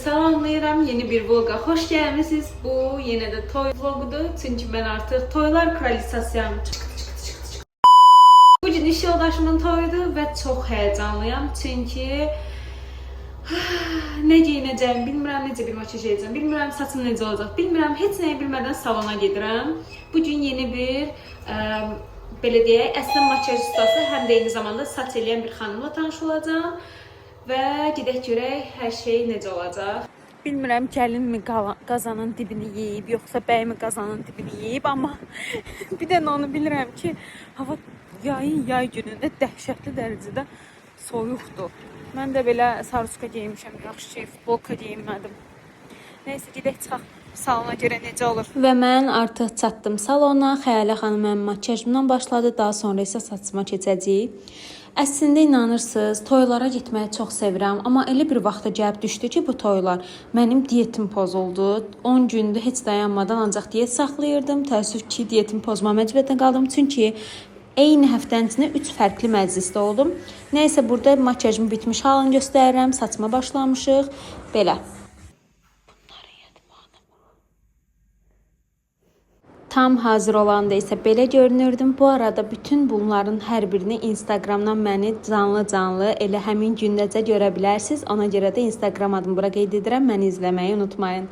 salamlayıram. Yeni bir vloga xoş gəlmisiniz. Bu yenə də toy vlogudur. Çünki mən artıq toylar kraliçasıyam. Bu gün iş yoldaşımın toyudur və çox həyəcanlıyam. Çünki nə geyinəcəm, bilmirəm, necə bir makyaj edəcəm, bilmirəm saçım necə olacaq, bilmirəm, heç nəyi bilmədən salona gedirəm. Bu gün yeni bir belə deyək, əslən makyaj ustası, həm də eyni zamanda saç eləyən bir xanımla tanış olacağam və gedək görək hər şey necə olacaq. Bilmirəm gəlin mi qazanın dibini yeyib, yoxsa bəy mi qazanın dibini yeyib, amma bir də onu bilirəm ki, hava yay günündə dəhşətli dərəcədə soyuqdur. Mən də belə saruska geyinmişəm, yaxşı şey, futbolka geyinmədim. Neyse, gedək çıxaq salona görə necə olur. Və mən artıq çatdım salona. Xəyalə xanım mənim makyajımdan başladı, daha sonra isə saçıma keçəcəyik. Əslində inanırsınız, toylara getməyi çox sevirəm, amma elə bir vaxta gəlib düşdü ki, bu toylar mənim diyetim pozuldu. 10 gündür heç dayanmadan ancaq diyet saxlayırdım. Təəssüf ki, diyetimi pozma məcburiyyətində qaldım, çünki eyni həftənin içində 3 fərqli məclisdə oldum. Nəysə, burada makyajım bitmiş halını göstərirəm. Saçma başlamışıq. Belə. Tam hazır olanda isə belə görünürdüm. Bu arada bütün bunların hər birini Instagramdan məni canlı elə həmin gündəcə görə bilərsiniz. Ona görə də Instagram adımı bura qeyd edirəm. Məni izləməyi unutmayın.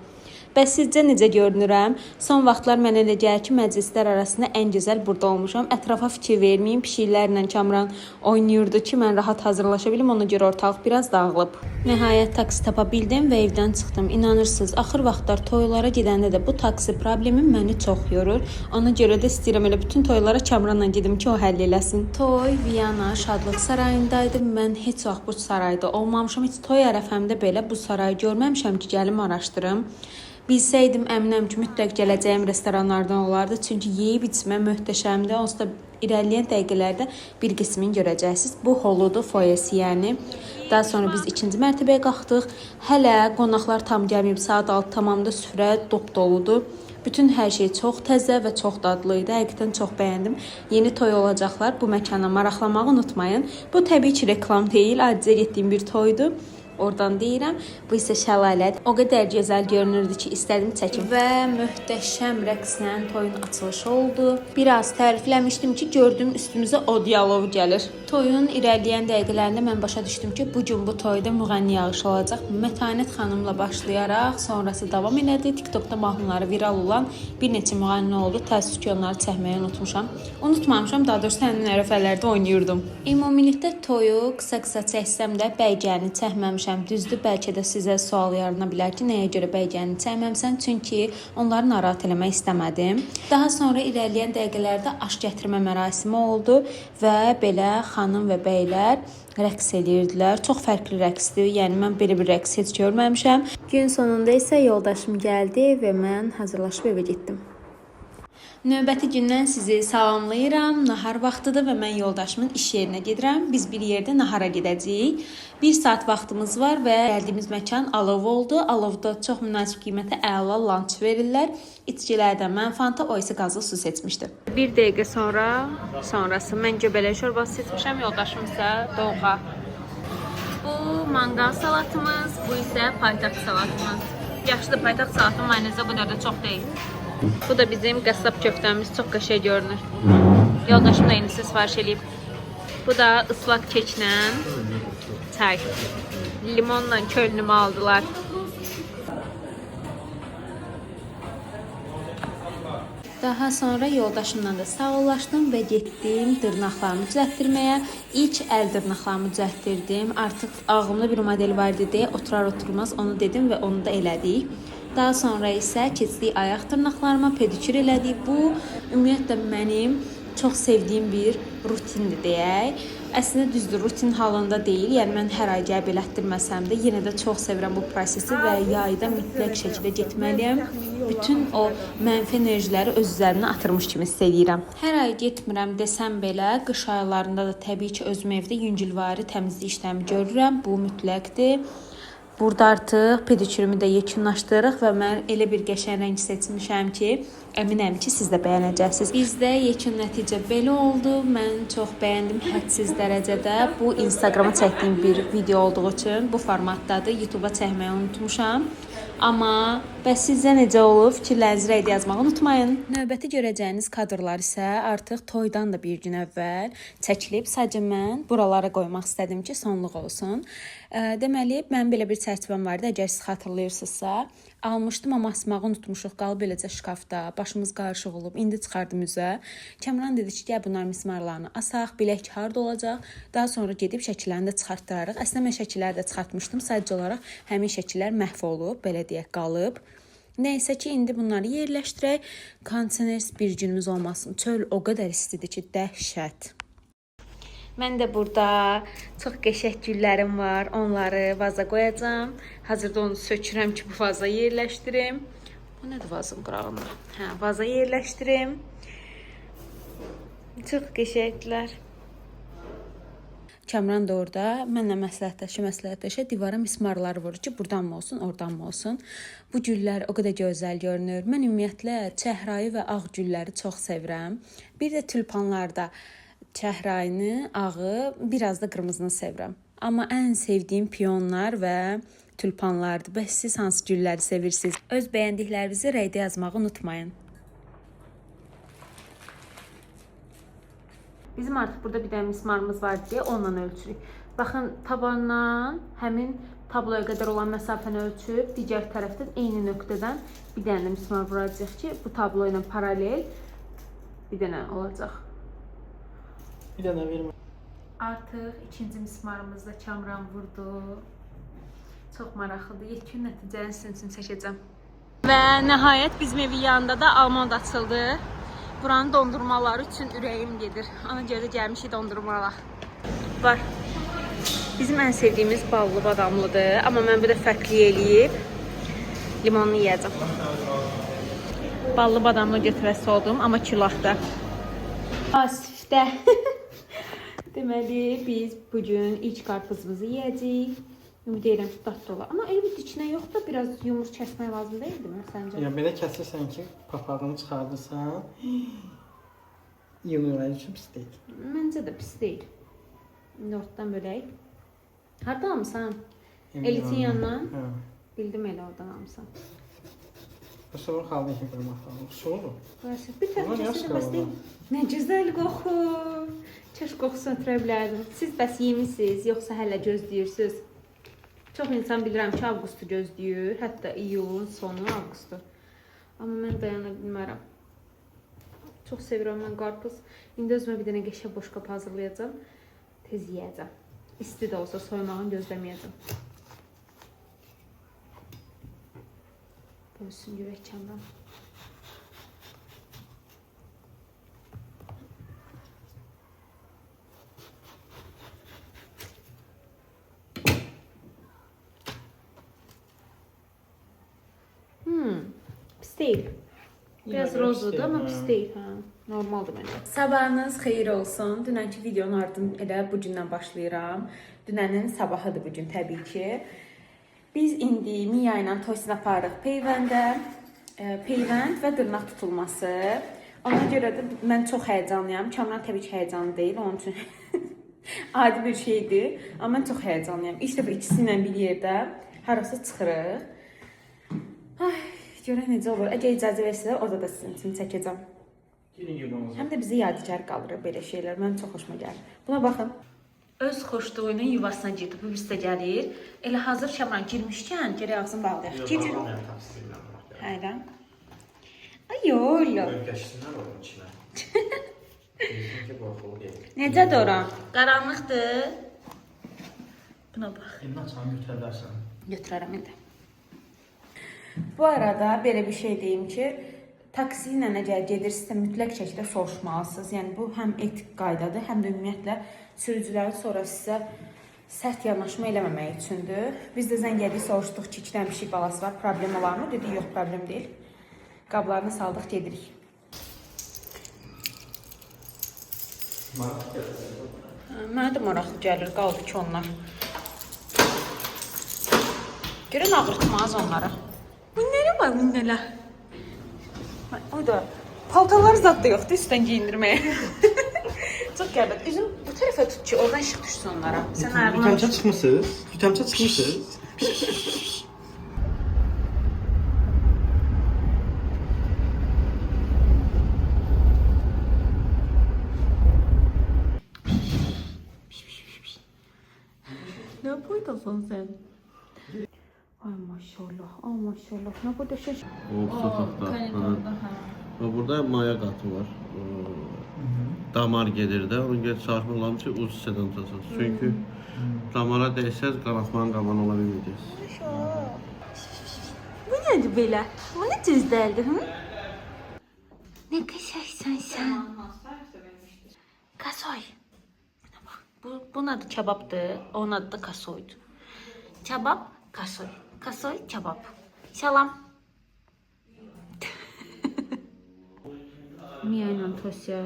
Bəs sizcə necə görünürəm? Son vaxtlar mənə elə gəlir ki, məclislər arasında ən gözəl burada olmuşam. Ətrafa fikir verməyim. Pişiklərlə Kamran oynayırdı ki, mən rahat hazırlaşa bilim. Ona görə ortalıq biraz dağılıb. Nəhayət taksi tapa bildim və evdən çıxdım. İnanırsınız, axır vaxtlar toylara gedəndə də bu taksi problemi məni çox yorur. Ona görə də istəyirəm elə bütün toylara Kamranla gedim ki, o həll eləsin. Toy Viyana Şadlıq sarayındaydı. Mən heç vaxt bu sarayda olmamışam. Heç toy ərəfəmdə belə bu sarayı görməmişəm ki, gəlim araşdırım. Bilsəydim, əminəm ki, mütləq gələcəyim restoranlardan olardı. Çünki yeyib içmə möhtəşəmdir. Onsuz da irəliləyən dəqiqələrdə bir qismini görəcəksiniz. Bu holudur, foyesi yəni. Daha sonra biz ikinci mərtəbəyə qalxdıq. Hələ qonaqlar tam gəlməyib, saat 6 tamamda süfrə dop-doludur. Bütün hər şey çox təzə və çox dadlı idi. Həqiqətən çox bəyəndim. Yeni toy olacaqlar. Bu məkana maraqlamağı unutmayın. Bu təbii ki, reklam deyil. Adicə getdiyim bir toydur. Oradan deyirəm. Bu isə şəlalədir. O qədər gözəl görünürdü ki, istədim çəkim. Və möhtəşəm rəqslə toyun açılışı oldu. Biraz tərifləmişdim ki, gördüm üstümüzə odyalov gəlir. Toyun irəliləyən dəqiqələrində mən başa düşdüm ki, bu gün bu toyda müğənni yağışı olacaq. Mətanət xanımla başlayaraq, sonrası davam elədi. TikTokda mahnıları viral olan bir neçə müğənni oldu. Təəssüf ki, onları çəkməyi unutmuşam. Unutmamışam, daha doğrusu həmin ərəfələrdə oynayırdım. Ümumilikdə toyu qısa çəksəm də bəycəni çəkməmişəm. Düzdür, bəlkə də sizə sual yarana bilər ki, nəyə görə bəycəni çəkməmsən? Çünki onları narahat eləmək istəmədim. Daha sonra irəliləyən dəqiqələrdə aş gətirmə mərasimi oldu və belə xanım və bəylər rəqs edirdilər. Çox fərqli rəqsdir. Yəni mən belə bir rəqs heç görməmişəm. Gün sonunda isə yoldaşım gəldi və mən hazırlaşıb evə getdim. Növbəti gündən sizi salamlayıram. Nahar vaxtıdır və mən yoldaşımın iş yerinə gedirəm. Biz bir yerdə nahara gedəcəyik. 1 saat vaxtımız var və gəldiyimiz məkan Alov oldu. Alovda çox münasib qiymətə əla lunch verirlər. İçkilərdən mən Fanta, o isə qazlı su seçmişdi. 1 dəqiqə sonrası mən göbələk şorbası seçmişəm, yoldaşım isə dolğa. Bu manqal salatımız, bu isə paytaxt salatımız. Yaxşıdır, paytaxt salatı mayonezə bu da çox deyil. Bu da bizim qəssab köftəmiz, çox qəşəng görünür. Yoldaşım da yenisi sifariş edib. Bu da ıslaq keklə çay. Limonla kölünümü aldılar. Daha sonra yoldaşımla da sağollaşdım və getdim dırnaqlarımı düzəltdirməyə. İlk əl dırnaqlarımı düzəltdirdim. Artıq ağlımda bir model var deyə oturar-oturmaz onu dedim və onu da elədik. Daha sonra isə keçdik ayaq dırnaqlarıma, pedikür elədik. Bu, ümumiyyətlə mənim çox sevdiyim bir rutindir deyək. Əslində düzdür, rutin halında deyil. Yəni mən hər ay gəlib elətdirməsəm də yenə də çox sevirəm bu prosesi və yayda mütləq şəkildə getməliyəm. Bütün o mənfi enerjiləri öz üzərinə atırmış kimi hiss edirəm. Hər ay getmirəm desəm belə, qış aylarında da təbii ki özüm evdə yüngülvari təmizlik işləmi görürəm. Bu mütləqdir. Burada artıq pedikürümü də yekunlaşdırırıq və mən elə bir qəşəng rəng seçmişəm ki, əminəm ki, siz də bəyənəcəksiniz. Bizdə yekun nəticə belə oldu. Mən çox bəyəndim hədsiz dərəcədə. Bu Instagrama çəkdiyim bir video olduğu üçün bu formatdadır. YouTube-a çəkməyi unutmuşam. Amma bəs sizcə necə olub? Fikirlərinizi rəydə yazmağı unutmayın. Növbəti görəcəyiniz kadrlar isə artıq toydan da bir gün əvvəl çəkilib. Sadəcə mən buralara qoymaq istədim ki, sonluq olsun. Deməli, mənim belə bir çərçivəm var idi. Əgər siz xatırlayırsınızsa, almışdım, amma asmağı unutmuşuq. Qalıb beləcə şkafda. Başımız qarışıq olub. İndi çıxardım üzə. Kəmran dedi ki, gəl bunların mismarlarını asaq, bilək harda olacaq. Daha sonra gedib şəkillərini də çıxartdırarıq. Əslində mən şəkilləri də çıxartmışdım. Sadəcə olaraq həmin şəkillər məhv olub, belə deyək, qalıb. Nəysə ki, indi bunları yerləşdirək. Kondisioner bir günümüz olmasın. Çöl o qədər istidir ki, dəhşət. Mən də burada çox qəşəng güllərim var. Onları vaza qoyacağam. Hazırda onu sökürəm ki, bu vaza yerləşdirim. Bu nədir vazın qırağında? Hə, vaza yerləşdirim. Çox qəşənglər. Kəmran da orada mənlə məsləhətləşə divara mismarları vurur ki, buradan mı olsun, oradan mı olsun. Bu güllər o qədər gözəl görünür. Mən ümumiyyətlə çəhrayı və ağ gülləri çox sevirəm. Bir də tülpanlarda çəhrayını, ağı, biraz da qırmızını sevirəm. Amma ən sevdiyim pionlar və tülpanlardır. Bəs siz hansı gülləri sevirsiniz? Öz bəyəndiklərinizi rəydə yazmağı unutmayın. Bizim artıq burada bir dənə mismarımız var deyə onunla ölçürük. Baxın, tabandan həmin tabloya qədər olan məsafəni ölçüb, digər tərəfdən eyni nöqtədən bir dənə mismar vuracaq ki, bu tablo ilə paralel bir dənə olacaq. Bir dənə vermə. Artıq ikinci mismarımızda Kəmran vurdu. Çox maraqlıdır. Yekun nəticəni sizin üçün çəkəcəm. Və nəhayət bizim evin yanında da Almond açıldı. Buranın dondurmaları üçün ürəyim gedir. Ona görə də gəlmişik dondurmalar. Var. Bizim ən sevdiyimiz ballı badamlıdır. Amma mən bir də fərqli eləyib limonlu yiyəcəm. Ballı badamlı götürəsi oldum, amma külahda. Asifdə. Deməli, biz bugün ilk qarpızımızı yiyəcəyik. Ümid edirəm ki, dadlı olar. Amma elə bir içinə yox da biraz yumur kəsmək lazım deyildi mi səncə? Ya belə kəsirsən ki, papağını çıxardırsan, yumurlar üçün pis deyil. Məncə də pis deyil. İndi ortadan bölək. Harada almısan? Elitin yanından? Hə. Bildim elə oradan almısan. Soğuk halde ki qırmaq lazım. Soğuk. Bir tərəf kəsirəm, bəs deyil. Nə gözəl qoxur. Kəş qoxusunu ötürə bilərdim. Siz bəs yemişsiniz, yoxsa hələ gözləyirsiniz? Çox insan bilirəm ki, avqustu gözləyir, hətta iyulun sonu avqustu. Amma mən dayana bilmərəm. Çox sevirəm mən qarpız. İndi özümə bir dənə qəşəng boşqab hazırlayacağam. Tez yeyəcəm. İsti də olsa soymağını gözləməyəcəm. Bölsün görək Kəmran. Pis deyil. Biraz rozludur, amma pis deyil. Normaldır məncə. Sabahınız xeyir olsun. Dünənki videonun ardından elə bu gündən başlayıram. Dünənin sabahıdır bugün təbii ki. Biz indi Miya ilə Tosin aparırıq peyvəndə. Peyvənd və dırnaq tutulması. Ona görə də mən çox həyəcanlıyam. Kəmran təbii ki, həyəcanlı deyil. Onun üçün adi bir şeydir. Amma mən çox həyəcanlıyam. İlk dəfə ikisi ilə bir yerdə harasa çıxırıq. Ay, görək necə olur. Əgər icazə versələr, orada da sizin üçün çəkəcəm. Həm də bizə yadigar qalır belə şeylər. Mənim çox xoşuma gəlir. Buna baxın. Öz xoşluğunun yuvasına girdi. Bu bizdə gəlir. Elə hazır Kəmran girmişkən, gərək ağzını bağlayaq. Gecir. Hayran. Ay oğlum. Öyrəşsinlər onun içinə. Necədir ora? Qaranlıqdır. Buna bax. İndi açanı götürərsən. Götürərəm indi. Bu arada belə bir şey deyim ki, taksi ilə əgər gedirsinizsə mütləq şəkildə soruşmalısınız. Yəni bu həm etik qaydadır, həm də ümumiyyətlə sürücülərin sonra sizə sərt yanaşma eləməmək üçündür. Biz də zəng edib soruşduq ki, 2 dənə pişik balası var, problem olar mı? Dedi, yox, problem deyil. Qablarını saldıq, gedirik. Mənə də maraqlı gəlir, qaldı ki onlar. Görün ağırtmaz onlara. Minnələr var, minnələr. O da paltarları zad da yoxdur üstdən giyindirməyə. Çox qəbət. Üzüm bu tərəfə tut ki, oradan işıq düşsün onlara. Sən ayağına... Yutamça çıxmısınız? Yutamça çıxmısınız? Ne boydasın sen? Ay maşallah, ay maşallah. Ne boyda şey? O sokakta. Burada maya qatı var. Damar gelir də. Onun görə çalışmaq lazım ki, uz hissədən tutasınız. Çünki damara dəysəz qanatmanın qabanı ola bilməyəcəksiniz. Bu nədir belə? Bu nə cüzdəldir, hı? Nə qəşəksən sən? Kasoy. Bunun adı kebabdır, onun adı da kasoydur. Kebab, kasoy. Kasoy, kebab. Salam. Mia ile Tosya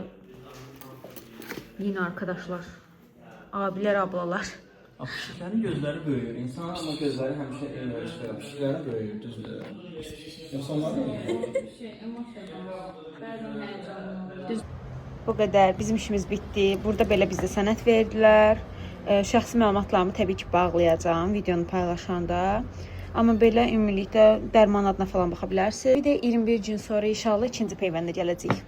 yine arkadaşlar. Abiler, ablalar. Pişiklərin gözləri böyüyür. İnsan amma gözləri həmişə eyni ölçüdə. Pişiklərin böyüyür, düzdür. Yoxsa onlar mı? Bu qədər. Bizim işimiz bitdi. Burada belə bizə sənəd verdilər. Şəxsi məlumatlarımı təbii ki bağlayacağım videonu paylaşanda. Amma belə ümumilikdə dərman adına falan baxa bilərsiniz. Bir də 21 gün sonra inşallah ikinci peyvəndə gələcəyik.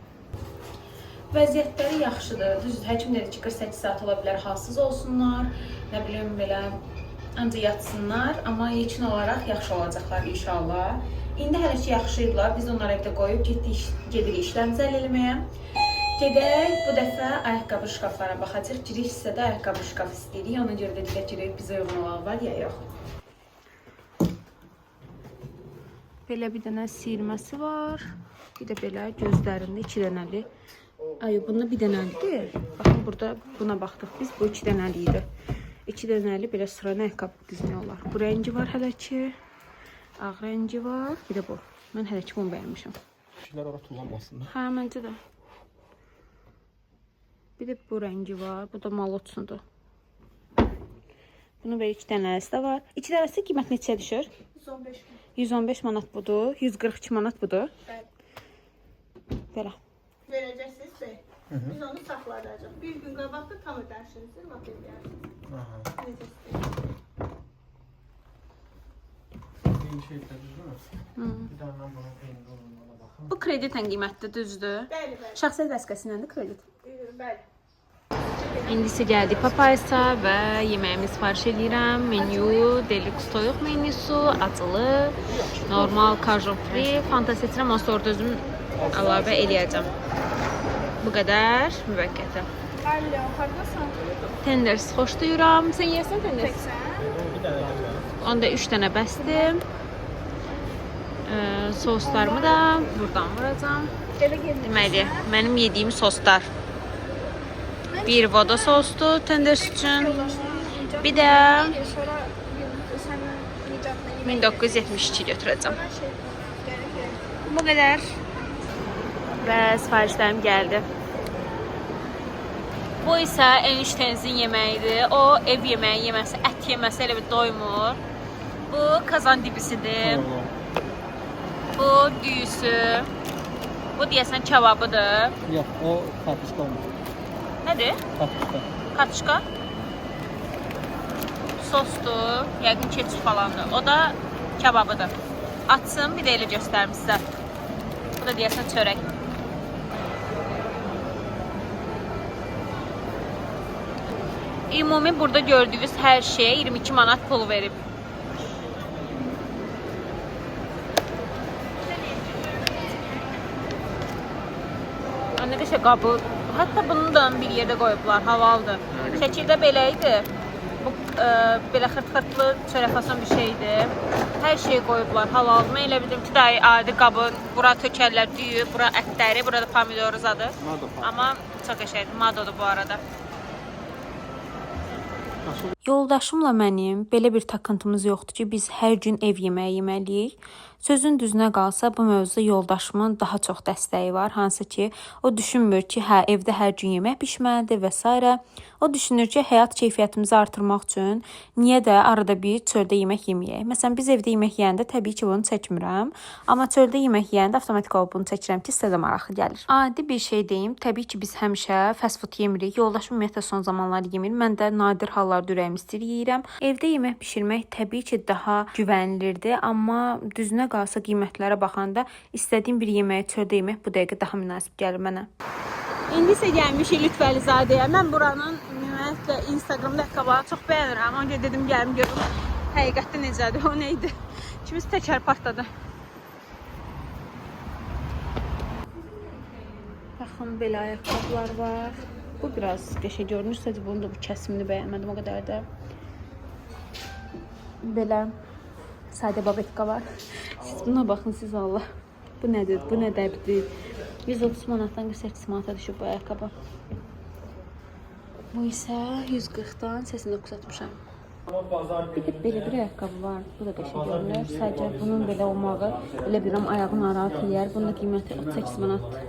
Vəziyyətləri yaxşıdır. Düzdür, həkim dedi ki 48 saat ola bilər halsız olsunlar. Nə bilim belə ancaq yatsınlar, amma yekun olaraq yaxşı olacaqlar inşallah. İndi hələ ki yaxşıydılar. Biz onları evdə qoyub gedirik işlərimizi həll eləməyə. Gedək bu dəfə ayaqqabı şkaflarına baxacaq. Giriş hissədə ayaqqabı şkaf istəyirik. Ona görə də digər görək bizə uyğun olan var ya yox. Belə bir dənə siyirməsi var. Bir də belə gözlərində 2 dənəli. Ay, bunda bir dənəlidir. Baxın burada buna baxdıq biz. Bu 2 dənəli idi. 2 dənəli belə sıralı ayaqqabı düzmüyorlar. Bu rəngi var hələ ki. Ağ rəngi var. Bir də bu. Mən hələ ki bunu bəyənmişəm. Kişilər ora tullanmasınlar. Hə, məncə də. Bir də bu rəngi var. Bu da malotsudur. Bunun belə 2 dənəsi də var. 2 dənəsi qiymət neçəyə düşür? 115 min. 115 manat budur. 142 manat budur. Evet. Belə. Vereceksiniz de biz onu saklayacağız. Bir gün qabaqda tam ödersiniz. Laf edərsiniz. Aha. Necə istəyir? Eyni şey düzdür mü? Bir daha mən bunun eyni olmalı baxım. Bu kreditlə qiymətdir, düzdür? Bəli, bəli. Şəxsiyyət vəsiqəsiylədir kredit. Bəli. İndi isə gəldik Papaysa və yeməyimi sifariş edirəm. Menyu, deluxe toyuq menüsü, acılı, normal cajun free, fanta seçirəm, ondan sonra özüm əlavə eləyəcəm. Bu qədər müvəqqəti. Alo, haradasan? Tenders xoşlayıram. Sən yeyirsən tenders? Bir dənə var. Onda 3 dənə bəsdir. Soslarımı da buradan vuracağım. Elə gedin. Deməli, mənim yediyim soslar. Bir voda sosdur tenders üçün. Bir də Sonra sənin nicatına 1972 götürəcəm. Bu qədər. Və sifarişlərim gəldi. Bu isə eniştənizin yeməyidir. O ev yeməyi yeməsi, ət yeməsi elə bir doymur. Bu kazan dibisidir. Bu düyüsü. Bu deyəsən kebabıdır. Yox, o kartuşka olmur. Nədir? Kartuşka. Kartuşka. Sosdur, yəqin keçif falandır. O da kebabıdır. Açsın, bir də elə göstərim sizə. Bu da deyəsən çörək. Ümumi burada gördüyünüz hər şeyə 22 manat pul verib. Nə qəşəng qabı. Hətta bunu da bir yerdə qoyublar, havaldır. Şəkildə belə idi. Bu belə xırt-xırtlı çörək fason bir şeydir. Hər şey qoyublar, halaldır. Mən elə bildim ki, daha adi qabı, bura tökərlər düyü, bura ətləri, burada pomidor zadı. Amma çox qəşəngdir. Madodur bu arada. Yoldaşımla mənim belə bir takıntımız yoxdur ki, biz hər gün ev yeməyi yeməliyik. Sözün düzünə qalsa bu mövzuda yoldaşımın daha çox dəstəyi var, hansı ki, o düşünmür ki, hə evdə hər gün yemək bişməlidir və s. O düşünür ki, həyat keyfiyyətimizi artırmaq üçün niyə də arada bir çöldə yemək yeməyək. Məsələn, biz evdə yemək yeyəndə təbii ki, bunu çəkmirəm, amma çöldə yemək yeyəndə avtomatik olaraq bunu çəkirəm ki, sizə də maraqlı gəlir. Adi bir şey deyim, təbii ki, biz həmişə fast food yemirik. Yoldaşım ümumiyyətlə son zamanlar yemir. Mən də nadir hallarda ürəyim istəyir yeyirəm. Evdə yemək bişirmək təbii ki, daha güvənilirdir, amma düzünə qalsa qiymətlərə baxanda istədiyim bir yeməyi çöldə yemək bu dəqiqə daha münasib gəlir mənə. İndi isə gəlmişik Lütfəlizadəyə. Mən buranın ümumiyyətlə Instagramda qabağını çox bəyənirəm. Ona görə dedim gəlim görüm həqiqətdə necədir, o nə idi. Kimiz təkər partladı. Baxın, belə ayaqqabılar var. Bu biraz qəşəng görünür. Sadəcə bunun da bu kəsimini bəyənmədim o qədər də. Belə sadə babetka var. Siz buna baxın, siz Allah. Bu nədir? Bu nə dəbdir? 130 manatdan 48 manata düşüb bu ayaqqabı. Bu isə 140-dan 89 atmışam. Bir də belə bir ayaqqabı var. Bu da qəşəng görünür. Sadəcə bunun belə olmağı elə bilirəm ayağı narahat eləyər. Bunun da qiyməti 38 manatdır.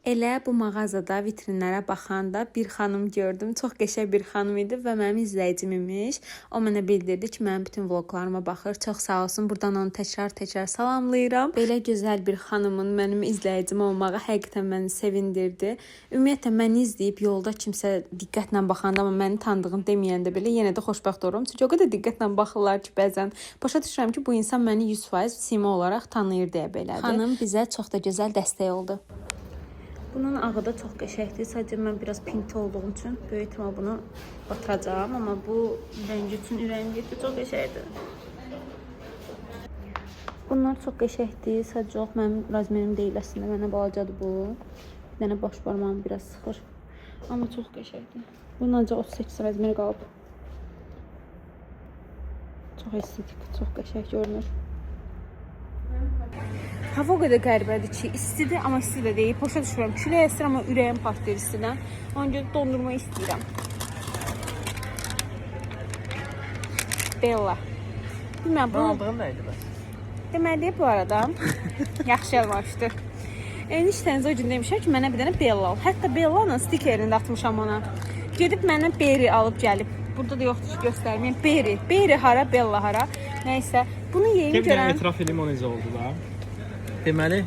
Elə bu mağazada vitrinlərə baxanda bir xanım gördüm. Çox qəşəng bir xanım idi və mənim izləyicim imiş. O mənə bildirdi ki, mənim bütün vloqlarıma baxır. Çox sağ olsun. Buradan onu təkrar salamlayıram. Belə gözəl bir xanımın mənim izləyicim olmağı həqiqətən məni sevindirdi. Ümumiyyətlə məni izləyib yolda kimsə diqqətlə baxanda, amma məni tanıdığını deməyəndə belə yenə də xoşbəxt olurum. Çünki o qədər diqqətlə baxırlar ki, bəzən başa düşürəm ki, bu insan məni 100% sima olaraq tanıyır deyə belədir. Xanım bizə çox da gözəl dəstək oldu. Bunun ağı da çox qəşəngdir. Sadəcə mən biraz pinti olduğum üçün böyük ehtimal bunu batıracağam, amma bu rəngi üçün ürəyim getdi. Çox qəşəngdir. Bunlar çox qəşəngdir. Sadəcə yox, mənim razmerim deyil əslində. Mənə balacadır bu. Bir dənə baş barmağım biraz sıxır. Amma çox qəşəngdir. Bunun ancaq 38 razmeri qalıb. Çox estetik, çox qəşəng görünür. Hava o qədər qəribədir ki, istidir, amma isti də deyil. Başa düşürəm, külək əsir, amma ürəyim partlayır istidən. Ona görə dondurma istəyirəm. Bella. Bilməm, bunu aldığın nə idi bəs? Deməli, bu arada yaxşı əlmaşdır. Eniştəniz o gün demişəm ki, mənə bir dənə Bella al. Hətta Bella'nın stikerini də atmışam ona. Gedib mənə Berry alıb gəlib. Burada da yoxdur ki, göstərməyim. Berry. Berry hara, Bella hara. Nəysə, bunu yeyim görəm. Etiraf edeyim o necə oldu da. Deməli,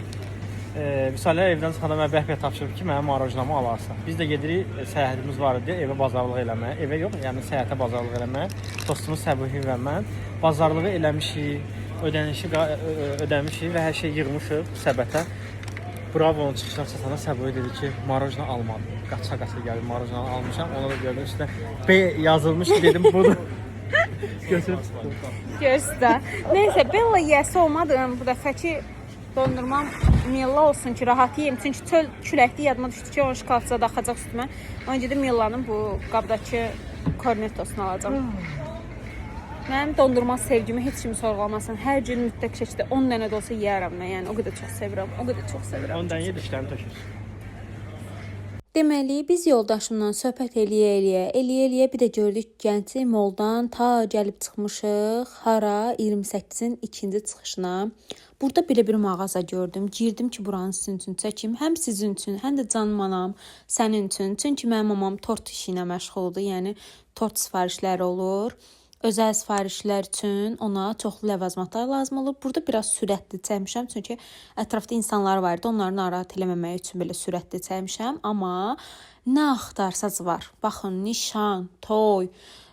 Vüsalə evdən çıxanda mənə bəhbə tapşırıb ki, mənim marojnamı alarsan. Biz də gedirik, səyahətimiz var idi, evə bazarlıq eləməyə. Evə yox, yəni səyahətə bazarlıq eləməyə. Dostumuz Səbuhi və mən bazarlığı eləmişik, ödəmişik və hər şey yığmışıq səbətə. Bravo'nun çıxışına çatana Səbuhi dedi ki, marojna almadım. Qaça gəlib marojnanı almışam. Ona da gördüm üstündə B yazılmış ki, dedim budur. Göstər. Nəysə, Bella yiyəsi olmadım bu dəfəki dondurmam Milla olsun ki, rahat yeyim. Çünki çöl küləkli yadıma düşdü ki, o şokoladça da axacaq üstümə. Ona görə Milla'nın bu qabdakı kornettosunu alacağam. Mənim dondurma sevgimi heç kim sorğulamasın. Hər gün mütləq şəkildə 10 dənə də olsa yeyərəm mən. Yəni o qədər çox sevirəm. O qədər çox sevirəm. 10 dənə yediklərini tökür. Deməli, biz yoldaşımla söhbət eləyə bir də gördük Gəncə Moldan ta gəlib çıxmışıq. Hara 28-in ikinci çıxışına. Burada belə bir mağaza gördüm. Girdim ki, buranı sizin üçün çəkim. Həm sizin üçün, həm də canım anam, sənin üçün. Çünki mənim mamam tort işi ilə məşğuldur. Yəni tort sifarişləri olur. Özəl sifarişlər üçün ona çoxlu ləvazimatlar lazım olur. Burada biraz sürətli çəkmişəm. Çünki ətrafda insanlar var idi. Onları narahat eləməmək üçün belə sürətli çəkmişəm. Amma nə axtarsaz var. Baxın, nişan, toy,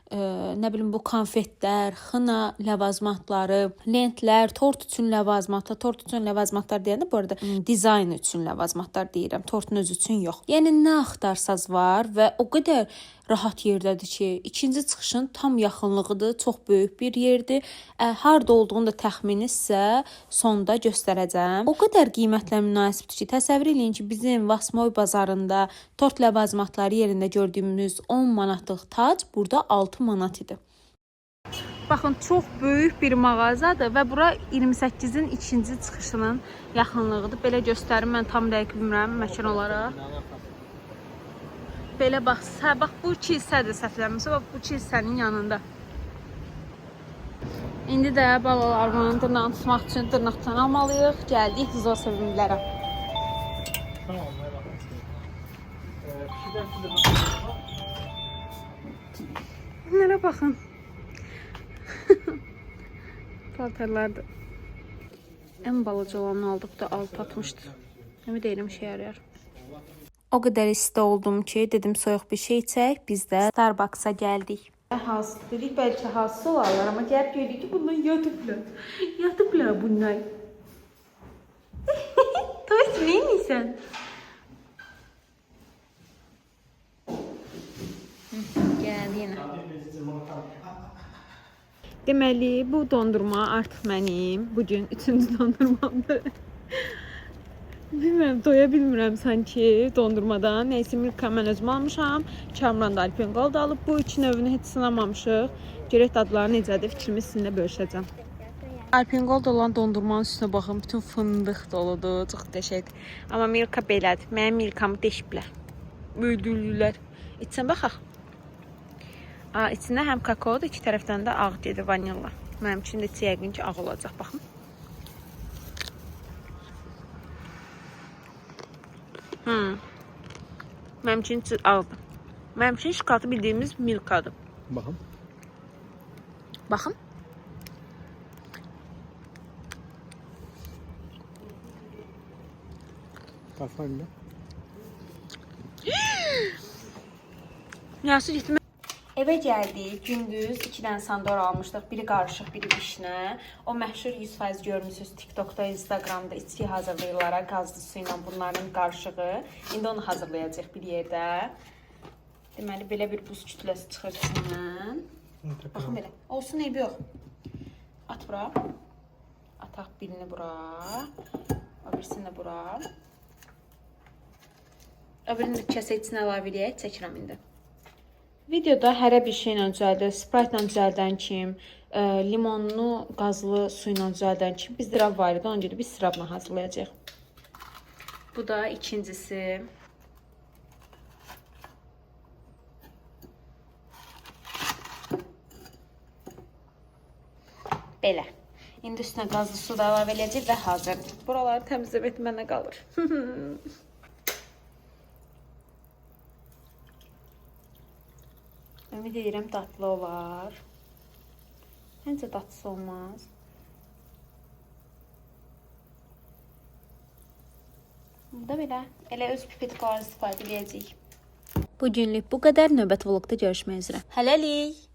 nə bilim bu konfetlər, xına ləvazimatları, lentlər, tort üçün ləvazimatlar deyəndə bu arada dizayn üçün ləvazimatlar deyirəm. Tortun özü üçün yox. Yəni nə axtarsaz var və o qədər rahat yerdədir ki, ikinci çıxışın tam yaxınlığıdır, çox böyük bir yerdir. Harda olduğunu da təxmini sizə sonda göstərəcəm. O qədər qiymətlə münasibdir ki, təsəvvür eləyin ki, bizim Vasmoy bazarında tort ləvazimatları yerində gördüyümüz 10 manatlıq tac burada 6 manat idi. Baxın, çox böyük bir mağazadır və bura 28-in ikinci çıxışının yaxınlığıdır. Belə göstərim, mən tam dəqiq bilmirəm məkan olaraq. Belə bax, bax bu kilsədir səhvləmirəmsə, bax bu kilsənin yanında. İndi də balalarımın dırnağını tutmaq üçün dırnaqdan almalıyıq. Gəldik zoo sevimlilərə. Bunlara baxın. Paltarlardır. Ən balaca olanı aldıq da 6 atmışdı. Ümid edirəm işə yarayar. O qədər isti oldum ki, dedim soyuq bir şey içək. Biz də Starbucks-a gəldik. Dedik bəlkə hasız olarlar, amma gəlib görürük ki, bunlar yatıblar. Yatıblar bunlar. Toys, neymişsən? Gəldi yenə. Deməli, bu dondurma artıq mənim. Bugün 3-cü dondurmamdır. Bilmirəm, doya bilmirəm sanki dondurmadan. Neyse, Milka mən özüm almışam. Kamran da Alpen Gold alıb. Bu iki növünü heç sınamamışıq. Görək dadları necədir, fikrimi sizinlə bölüşəcəm. Alpen Gold olan dondurmanın üstünə baxın. Bütün fındıq doludur. Çox qəşəngdir. Amma Milka belədir. Mənim Milkamı deşiblər. Öldürürlər. İçsən baxaq. İçində həm kakaodur, iki tərəfdən də ağ gedir, vanilla. Mənim üçün də yəqin ki, ağ olacaq. Baxın. Mənim üçün ağdır. Mənim üçün şokolatı bildiyimiz Milkadır. Baxın. Baxın. Qarşılayın da. Yarısı getmə. Evə gəldik. Gündüz 2 dənə sandor almışdıq. Biri qarışıq, biri bişnə. O məşhur 100% görmüsünüz TikTokda, Instagramda içki hazırlayırlar qazlı su ilə bunların qarışığı. İndi onu hazırlayacaq bir yerdə. Deməli belə bir buz kütləsi çıxır içindən. Baxın belə. Olsun, eybi yox. At bura. Ataq birini bura. O birisini də bura. O birini də kəsə içinə əlavə edək. Çəkirəm indi. Videoda hərə bir şeylə düzəldir. Sprite ilə düzəldən kim, limonlu qazlı su ilə düzəldən kim. Biz dirab var idi, ona görə biz sirabla hazırlayacağıq. Bu da ikincisi. Belə. İndi üstünə qazlı su da əlavə edəcək və hazırdır. Buraları təmizləmək mənə qalır. Ümid edirəm dadlı olar. Məncə dadsız olmaz. Bu da belə. Elə öz pipetlərini istifadə edəcəyik. Bugünlük bu qədər. Növbəti vlogda görüşmək üzrə. Hələlik.